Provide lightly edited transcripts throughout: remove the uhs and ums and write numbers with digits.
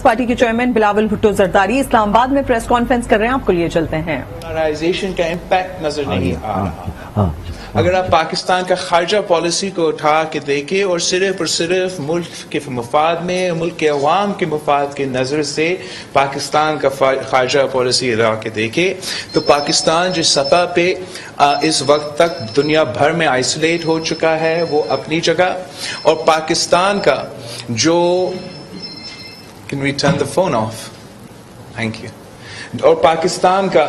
Party کے chairman Bilawal Bhutto Zardari اسلام آباد میں پریس کانفرنس کر رہے ہیں، آپ کو لیے چلتے ہیں۔ پولرائزیشن کا امپیکٹ نظر نہیں آ رہا۔ اگر آپ پاکستان کا خارجہ پالیسی کو اٹھا کے دیکھیں اور صرف ملک کے مفاد میں، ملک کے عوام کے مفاد کی نظر سے پاکستان کا خارجہ پالیسی اٹھا کے دیکھیں تو پاکستان جس سطح پہ اس وقت تک دنیا بھر میں آئسولیٹ ہو چکا ہے وہ اپنی جگہ، اور پاکستان کا جو Can we turn the phone off? Thank you. اور پاکستان کا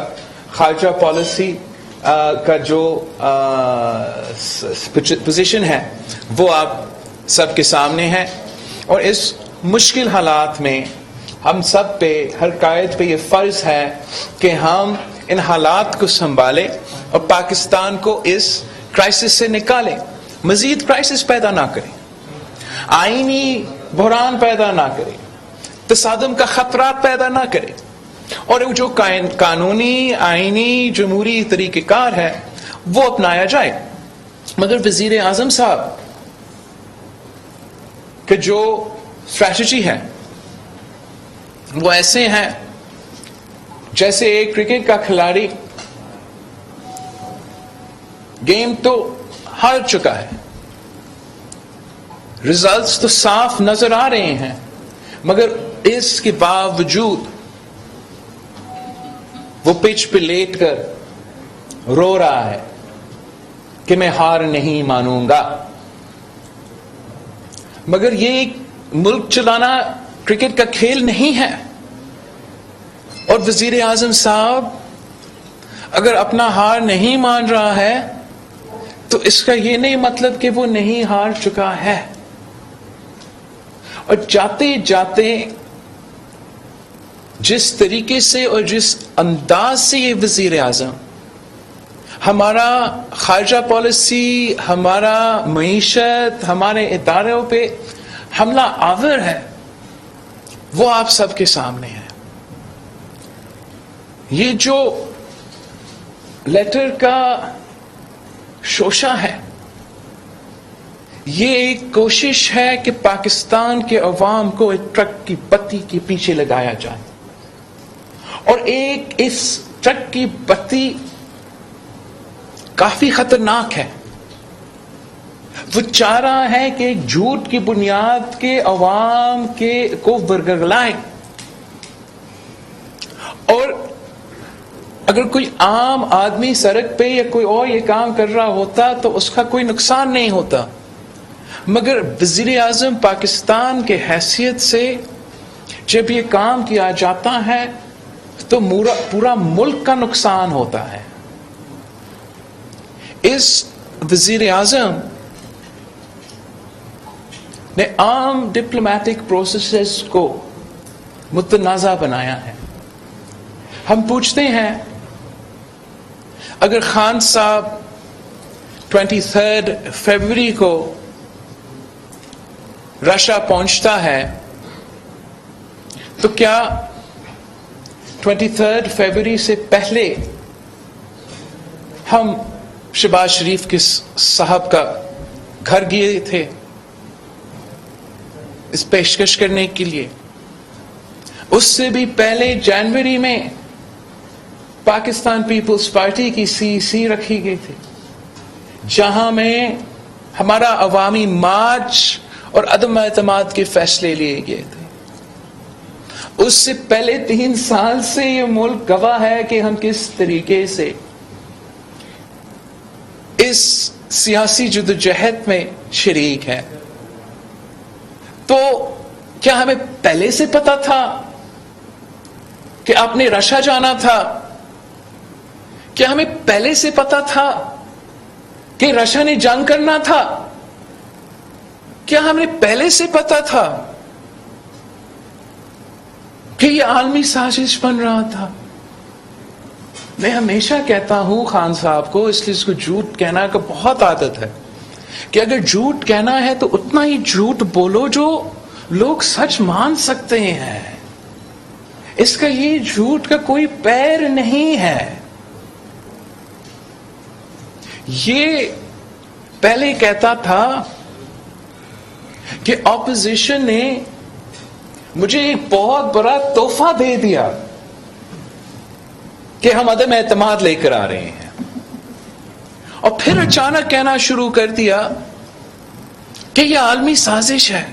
خارجہ پالیسی کا جو پوزیشن ہے وہ آپ سب کے سامنے ہے، اور اس مشکل حالات میں ہم سب پہ، ہر قائد پہ یہ فرض ہے کہ ہم ان حالات کو سنبھالیں اور پاکستان کو اس کرائسس سے نکالیں، مزید کرائسس پیدا نہ کریں، آئینی بحران پیدا نہ کریں، تصادم کا خطرات پیدا نہ کرے، اور جو قانونی آئینی جمہوری طریقہ کار ہے وہ اپنایا جائے۔ مگر وزیر اعظم صاحب کہ جو اسٹریٹجی ہے وہ ایسے ہیں جیسے ایک کرکٹ کا کھلاڑی گیم تو ہار چکا ہے، ریزلٹس تو صاف نظر آ رہے ہیں، مگر اس کے باوجود وہ پچ پہ لیٹ کر رو رہا ہے کہ میں ہار نہیں مانوں گا۔ مگر یہ ایک ملک چلانا کرکٹ کا کھیل نہیں ہے، اور وزیر اعظم صاحب اگر اپنا ہار نہیں مان رہا ہے تو اس کا یہ نہیں مطلب کہ وہ نہیں ہار چکا ہے۔ اور جاتے جاتے جس طریقے سے اور جس انداز سے یہ وزیر اعظم ہمارا خارجہ پالیسی، ہمارا معیشت، ہمارے اداروں پہ حملہ آور ہے، وہ آپ سب کے سامنے ہے۔ یہ جو لیٹر کا شوشہ ہے یہ ایک کوشش ہے کہ پاکستان کے عوام کو ایک ٹرک کی بتی کے پیچھے لگایا جائے، اور اس ٹرک کی بتی کافی خطرناک ہے۔ وہ چاہ رہا ہے کہ ایک جھوٹ کی بنیاد کے عوام کو ورگلائیں، اور اگر کوئی عام آدمی سڑک پہ یا کوئی اور یہ کام کر رہا ہوتا تو اس کا کوئی نقصان نہیں ہوتا، مگر وزیر اعظم پاکستان کے حیثیت سے جب یہ کام کیا جاتا ہے تو پورا ملک کا نقصان ہوتا ہے۔ اس وزیر اعظم نے عام ڈپلومیٹک پروسیسز کو متنازع بنایا ہے۔ ہم پوچھتے ہیں اگر خان صاحب 23 فروری کو رشیا پہنچتا ہے تو کیا 23 فروری سے پہلے ہم شہباز شریف کے صاحب کا گھر گئے تھے اس پیشکش کرنے کے لیے؟ اس سے بھی پہلے جنوری میں پاکستان پیپلز پارٹی کی CEC رکھی گئی تھی، جہاں میں ہمارا عوامی مارچ اور عدم اعتماد کے فیصلے لیے گئے تھے۔ اس سے پہلے 3 سال سے یہ ملک گواہ ہے کہ ہم کس طریقے سے اس سیاسی جدوجہد میں شریک ہیں۔ تو کیا ہمیں پہلے سے پتا تھا کہ آپ نے رشیا جانا تھا؟ کیا ہمیں پہلے سے پتا تھا کہ رشیا نے جنگ کرنا تھا؟ کیا ہمیں پہلے سے پتا تھا کہ یہ عالمی سازش بن رہا تھا؟ میں ہمیشہ کہتا ہوں خان صاحب کو، اس لیے اس کو جھوٹ کہنا کا بہت عادت ہے، کہ اگر جھوٹ کہنا ہے تو اتنا ہی جھوٹ بولو جو لوگ سچ مان سکتے ہیں۔ اس کا یہ جھوٹ کا کوئی پیر نہیں ہے۔ یہ پہلے کہتا تھا کہ اپوزیشن نے مجھے ایک بہت بڑا تحفہ دے دیا کہ ہم عدم اعتماد لے کر آ رہے ہیں، اور پھر اچانک کہنا شروع کر دیا کہ یہ عالمی سازش ہے۔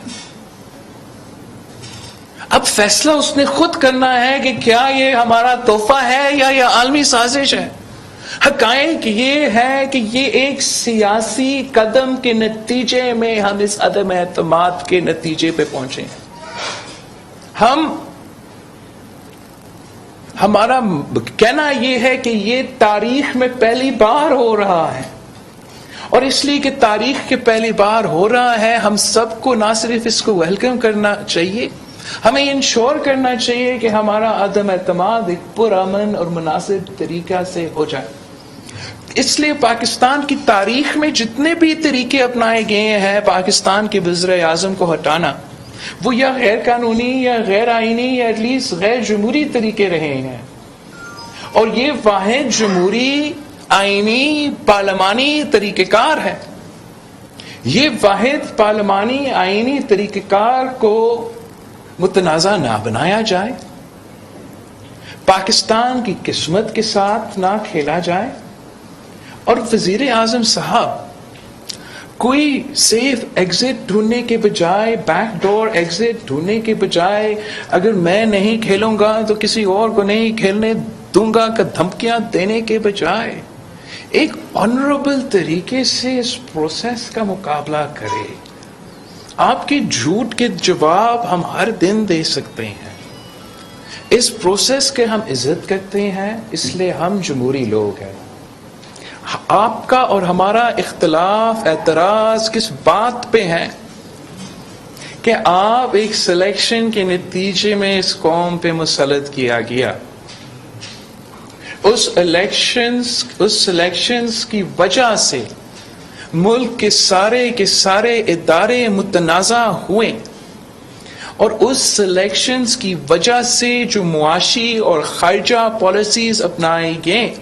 اب فیصلہ اس نے خود کرنا ہے کہ کیا یہ ہمارا تحفہ ہے یا یہ عالمی سازش ہے۔ حقائق یہ ہے کہ یہ ایک سیاسی قدم کے نتیجے میں ہم اس عدم اعتماد کے نتیجے پہ پہنچے ہیں۔ ہمارا کہنا یہ ہے کہ یہ تاریخ میں پہلی بار ہو رہا ہے، اور اس لیے کہ تاریخ کے پہلی بار ہو رہا ہے، ہم سب کو نہ صرف اس کو ویلکم کرنا چاہیے، ہمیں انشور کرنا چاہیے کہ ہمارا عدم اعتماد ایک پرامن اور مناسب طریقہ سے ہو جائے۔ اس لیے پاکستان کی تاریخ میں جتنے بھی طریقے اپنائے گئے ہیں پاکستان کے وزیر اعظم کو ہٹانا، وہ یا غیر قانونی یا غیر آئینی یا ایٹ لیسٹ غیر جمہوری طریقے رہے ہیں، اور یہ واحد جمہوری آئینی پارلیمانی طریقہ کار ہے۔ یہ واحد پارلیمانی آئینی طریقہ کار کو متنازع نہ بنایا جائے، پاکستان کی قسمت کے ساتھ نہ کھیلا جائے، اور وزیر اعظم صاحب کوئی سیف ایگزٹ ڈھونڈنے کے بجائے، بیک ڈور ایگزٹ ڈھونڈنے کے بجائے، اگر میں نہیں کھیلوں گا تو کسی اور کو نہیں کھیلنے دوں گا کا دھمکیاں دینے کے بجائے ایک آنریبل طریقے سے اس پروسیس کا مقابلہ کرے۔ آپ کے جھوٹ کے جواب ہم ہر دن دے سکتے ہیں، اس پروسیس کے ہم عزت کرتے ہیں، اس لیے ہم جمہوری لوگ ہیں۔ آپ کا اور ہمارا اختلاف، اعتراض کس بات پہ ہے کہ آپ ایک سلیکشن کے نتیجے میں اس قوم پہ مسلط کیا گیا، اس سلیکشنز کی وجہ سے ملک کے سارے ادارے متنازع ہوئے، اور اس سلیکشنز کی وجہ سے جو معاشی اور خارجہ پالیسیز اپنائی گئیں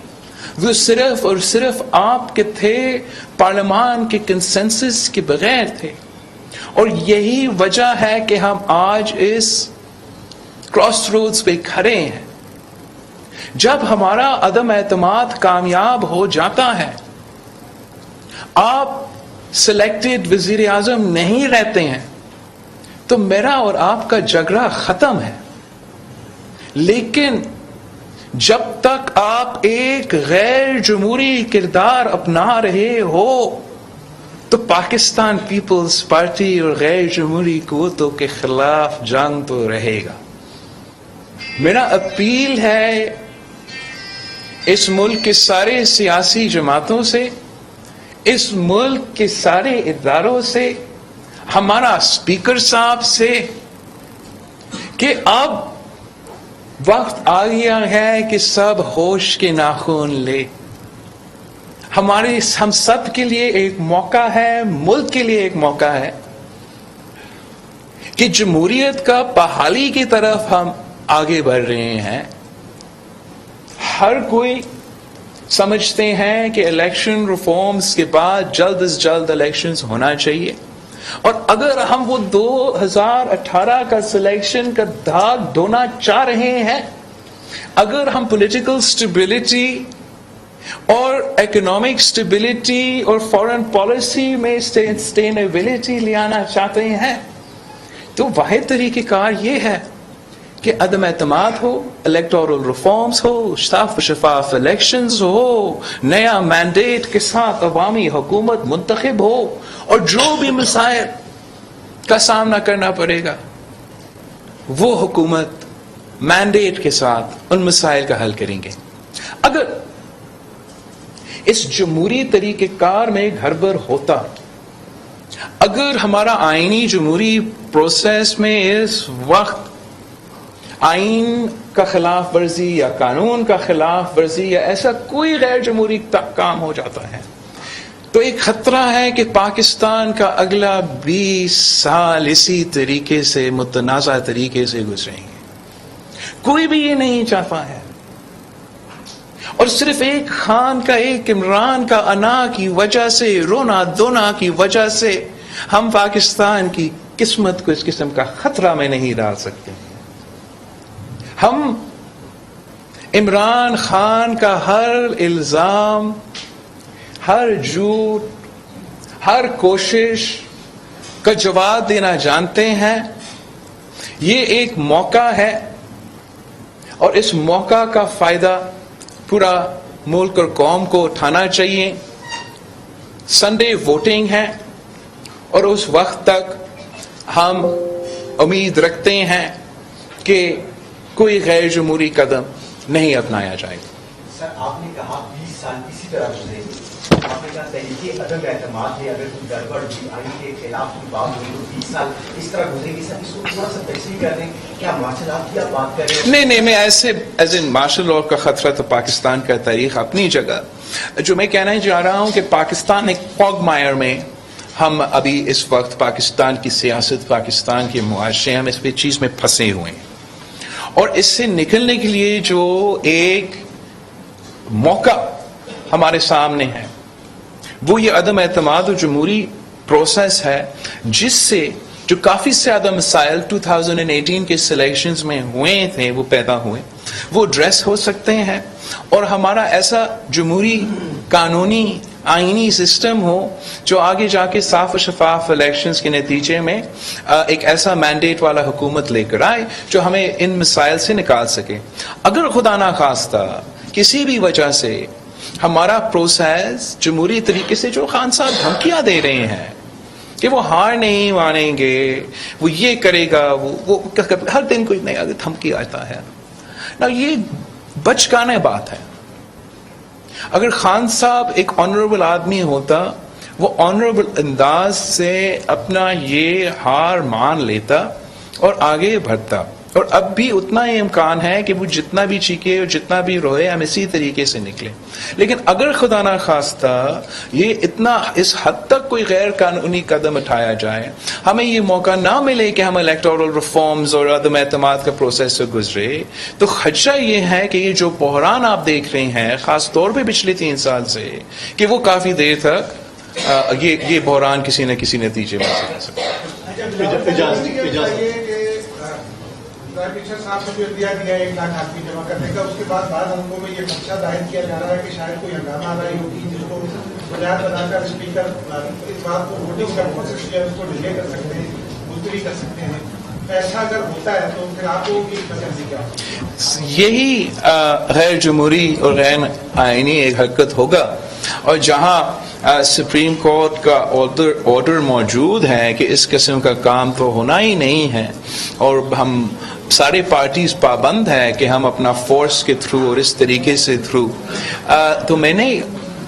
وہ صرف اور صرف آپ کے تھے، پارلیمان کے کنسنسس کے بغیر تھے، اور یہی وجہ ہے کہ ہم آج اس کراس روڈز پہ کھڑے ہیں۔ جب ہمارا عدم اعتماد کامیاب ہو جاتا ہے، آپ سلیکٹڈ وزیر اعظم نہیں رہتے ہیں، تو میرا اور آپ کا جھگڑا ختم ہے۔ لیکن جب تک آپ ایک غیر جمہوری کردار اپنا رہے ہو تو پاکستان پیپلز پارٹی اور غیر جمہوری قوتوں کے خلاف جنگ تو رہے گا۔ میرا اپیل ہے اس ملک کے سارے سیاسی جماعتوں سے، اس ملک کے سارے اداروں سے، ہمارا اسپیکر صاحب سے، کہ اب وقت آ گیا ہے کہ سب ہوش کے ناخن لے۔ ہم سب کے لیے ایک موقع ہے، ملک کے لیے ایک موقع ہے کہ جمہوریت کا بحالی کی طرف ہم آگے بڑھ رہے ہیں۔ ہر کوئی سمجھتے ہیں کہ الیکشن ریفارمز کے بعد جلد از جلد الیکشنز ہونا چاہیے، اور اگر ہم وہ 2018 کا سلیکشن کا داغ دھونا چاہ رہے ہیں، اگر ہم پولیٹیکل سٹیبلٹی اور اکنامک سٹیبلٹی اور فارن پالیسی میں سسٹینیبلٹی لے آنا چاہتے ہیں، تو واحد طریقہ کار یہ ہے کہ عدم اعتماد ہو، الیکٹورل ریفارمز ہو، صاف و شفاف الیکشنز ہو، نیا مینڈیٹ کے ساتھ عوامی حکومت منتخب ہو، اور جو بھی مسائل کا سامنا کرنا پڑے گا وہ حکومت مینڈیٹ کے ساتھ ان مسائل کا حل کریں گے۔ اگر اس جمہوری طریقہ کار میں گڑبڑ ہوتا، اگر ہمارا آئینی جمہوری پروسیس میں اس وقت آئین کا خلاف ورزی یا قانون کا خلاف ورزی یا ایسا کوئی غیر جمہوری کام ہو جاتا ہے، تو ایک خطرہ ہے کہ پاکستان کا اگلا 20 سال اسی طریقے سے متنازع طریقے سے گزریں گے۔ کوئی بھی یہ نہیں چاہتا ہے، اور صرف ایک خان کا، ایک عمران کا انا کی وجہ سے، رونا دھونا کی وجہ سے ہم پاکستان کی قسمت کو اس قسم کا خطرہ میں نہیں ڈال سکتے. ہم عمران خان کا ہر الزام، ہر جھوٹ، ہر کوشش کا جواب دینا جانتے ہیں. یہ ایک موقع ہے اور اس موقع کا فائدہ پورا ملک اور قوم کو اٹھانا چاہیے. سنڈے ووٹنگ ہے اور اس وقت تک ہم امید رکھتے ہیں کہ کوئی غیر جمہوری قدم نہیں اپنایا جائے گا. سر آپ نے کہا 20 سال اسی طرح گزرے. آپ نے کہا طریقے عدم اعتماد ہے، اگر کوئی گڑبڑ بھی آئین کے خلاف کی بات ہوئی تو 20 سال اس طرح گزرے گی. سر اس کو تھوڑا سا تفصیل کر دیں. کیا مارشل آرٹ کی آپ بات کر رہے ہیں؟ نہیں، میں ایسے مارشل لاء کا خطرہ تو پاکستان کا تاریخ اپنی جگہ. جو میں کہنا چاہ رہا ہوں کہ پاکستان ایک کوگمائر میں ہم ابھی اس وقت پاکستان کی سیاست، پاکستان کے معاشرے، ہم اس چیز میں پھنسے ہوئے ہیں. اور اس سے نکلنے کے لیے جو ایک موقع ہمارے سامنے ہے وہ یہ عدم اعتماد اور جمہوری پروسیس ہے، جس سے جو کافی زیادہ مسائل 2018 کے سلیکشنز میں ہوئے تھے وہ پیدا ہوئے، وہ ایڈریس ہو سکتے ہیں. اور ہمارا ایسا جمہوری قانونی آئینی سسٹم ہو جو آگے جا کے صاف و شفاف الیکشنز کے نتیجے میں ایک ایسا مینڈیٹ والا حکومت لے کر آئے جو ہمیں ان مسائل سے نکال سکے. اگر خدا نخواستہ کسی بھی وجہ سے ہمارا پروسیس جمہوری طریقے سے، جو خان صاحب دھمکیاں دے رہے ہیں کہ وہ ہار نہیں مانیں گے، وہ یہ کرے گا، وہ ہر دن کوئی نیا دھمکی آتا ہے نا، یہ بچکانہ بات ہے. اگر خان صاحب ایک آنریبل آدمی ہوتا، وہ آنریبل انداز سے اپنا یہ ہار مان لیتا اور آگے بڑھتا. اور اب بھی اتنا ہی امکان ہے کہ وہ جتنا بھی چیخے اور جتنا بھی روئے ہم اسی طریقے سے نکلیں. لیکن اگر خدا نخواستہ یہ اتنا اس حد تک کوئی غیر قانونی قدم اٹھایا جائے، ہمیں یہ موقع نہ ملے کہ ہم الیکٹورل ریفارمز اور عدم اعتماد کا پروسیس سے گزرے، تو خدشہ یہ ہے کہ یہ جو بحران آپ دیکھ رہے ہیں خاص طور پہ پچھلے 3 سال سے، کہ وہ کافی دیر تک یہ بحران کسی نہ کسی نتیجے میں سے رہ سکتا ہے. صاحب کو جو دیا 1 لاکھ آدمی جمع کرنے کا، اس کے بعد بعض حلقوں میں یہ خدشہ ظاہر کیا جا رہا ہے کہ شاید کوئی ہنگامہ آرائی ہوگی جس کو بنیاد بنا کر اسپیکر اس بات کو ووٹنگ کا پروسیس جو ہے اس کو ڈیلے کر سکتے ہیں، ملتوی کر سکتے ہیں. ایسا اگر ہوتا ہے تو پھر آپ لوگوں کی پسندی کیا ہوگی؟ یہی غیر جمہوری اور غیر آئینی ایک حرکت ہوگا. اور جہاں سپریم کورٹ کا آرڈر موجود ہے کہ اس قسم کا کام تو ہونا ہی نہیں ہے، اور ہم سارے پارٹیز پابند ہے کہ ہم اپنا فورس کے تھرو اور اس طریقے سے تھرو، تو میں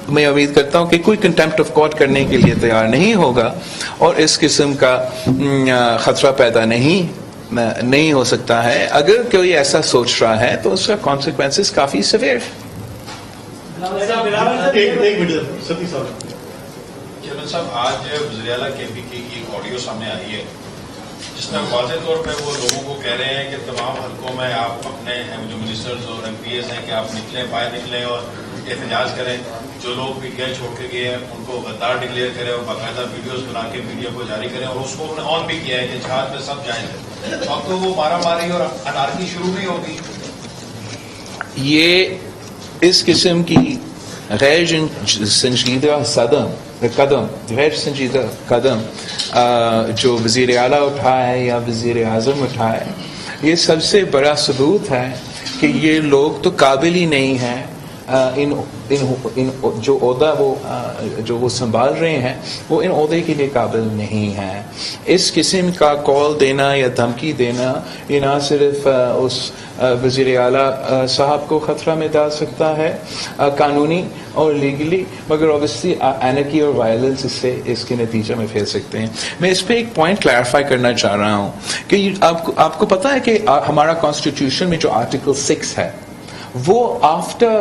امید کرتا ہوں کہ کوئی کنٹیمپٹ آف کورٹ کرنے کے لیے تیار نہیں ہوگا اور اس قسم کا خطرہ پیدا نہیں ہو سکتا ہے. اگر کوئی ایسا سوچ رہا ہے تو اس کا کانسیکوینسز کافی سیویئر. چیئرمین صاحب، آج وزیراعلیٰ کے پی کی ایک آڈیو سامنے آئی ہے جس میں واضح طور پہ وہ لوگوں کو کہہ رہے ہیں کہ تمام حلقوں میں آپ اپنے جو منسٹرز اور ایم پی ایز ہیں کہ آپ نکلیں، باہر نکلیں اور احتجاج کریں. جو لوگ پی ٹی آئی چھوڑ کے گئے ہیں ان کو غدار ڈکلیئر کریں اور باقاعدہ ویڈیوز بنا کے میڈیا کو جاری کریں، اور اس کو انہوں نے آن بھی کیا ہے کہ جہاد میں سب جائیں گے. اب تو وہ مارا ماری اور انارکی شروع بھی ہوگی. یہ اس قسم کی غیر سنجیدہ قدم جو وزیر اعلیٰ اٹھائے یا وزیر اعظم اٹھائے، یہ سب سے بڑا ثبوت ہے کہ یہ لوگ تو قابل ہی نہیں ہیں. ان جو عہدہ وہ سنبھال رہے ہیں وہ ان عہدے کے لیے قابل نہیں ہیں. اس قسم کا کال دینا یا دھمکی دینا یہ نہ صرف اس وزیر اعلیٰ صاحب کو خطرہ میں ڈال سکتا ہے قانونی اور لیگلی، مگر اوبیسلی اینرکی اور وائلنس اس کے نتیجے میں پھیل سکتے ہیں. میں اس پہ ایک پوائنٹ کلیریفائی کرنا چاہ رہا ہوں کہ آپ کو پتا ہے کہ ہمارا کانسٹیٹیوشن میں جو آرٹیکل 6 ہے وہ after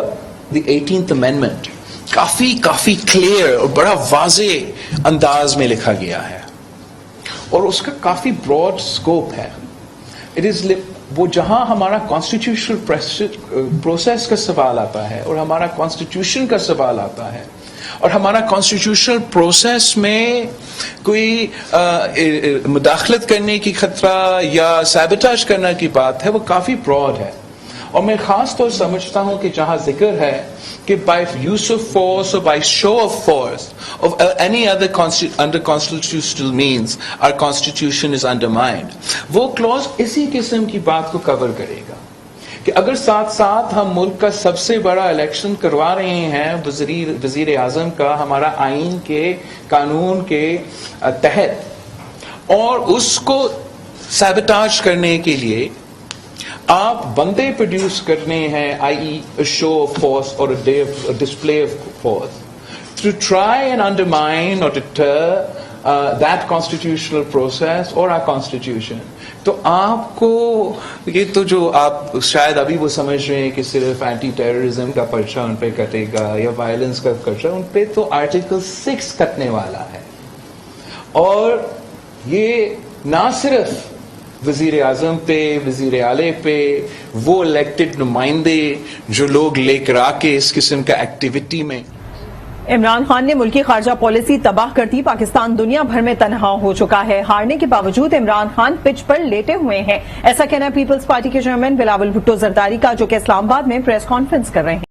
the 18th amendment coffee clear اور بڑا واضح انداز میں لکھا گیا ہے، اور اس کا کافی براڈ سکوپ ہے. وہ جہاں ہمارا کانسٹیٹیوشنل پروسیس کا سوال آتا ہے اور ہمارا کانسٹیٹیوشن کا سوال آتا ہے، اور ہمارا کانسٹیٹیوشنل پروسیس میں کوئی مداخلت کرنے کی خطرہ یا سیبوٹاج کرنے کی بات ہے وہ کافی براڈ ہے. اور میں خاص طور سمجھتا ہوں کہ جہاں ذکر ہے کہ by use of force or by show of force of any other under constitutional means our constitution is undermined, وہ clause اسی قسم کی بات کو کور کرے گا کہ اگر ساتھ ساتھ ہم ملک کا سب سے بڑا الیکشن کروا رہے ہیں وزیر اعظم کا ہمارا آئین کے قانون کے تحت اور اس کو سیبوٹاج کرنے کے لیے آپ بندے پروڈیوس کرنے ہیں i.e. a show of force or a display of force to try and undermine or deter that constitutional process or our constitution. تو آپ کو یہ تو جو آپ شاید ابھی وہ سمجھ رہے ہیں کہ صرف اینٹی ٹیررزم کا پرچہ ان پہ کٹے گا یا وائلنس کا پرچہ، ان پہ تو آرٹیکل 6 کٹنے والا ہے. اور یہ نہ صرف وزیر اعظم پہ، وزیر اعلی پہ، وہ الیکٹڈ نمائندے جو لوگ لے کر آ کے اس قسم کا ایکٹیویٹی میں. عمران خان نے ملکی خارجہ پالیسی تباہ کر دی، پاکستان دنیا بھر میں تنہا ہو چکا ہے. ہارنے کے باوجود عمران خان پچ پر لیٹے ہوئے ہیں، ایسا کہنا ہے پیپلز پارٹی کے چیئرمین بلاول بھٹو زرداری کا، جو کہ اسلام آباد میں پریس کانفرنس کر رہے ہیں.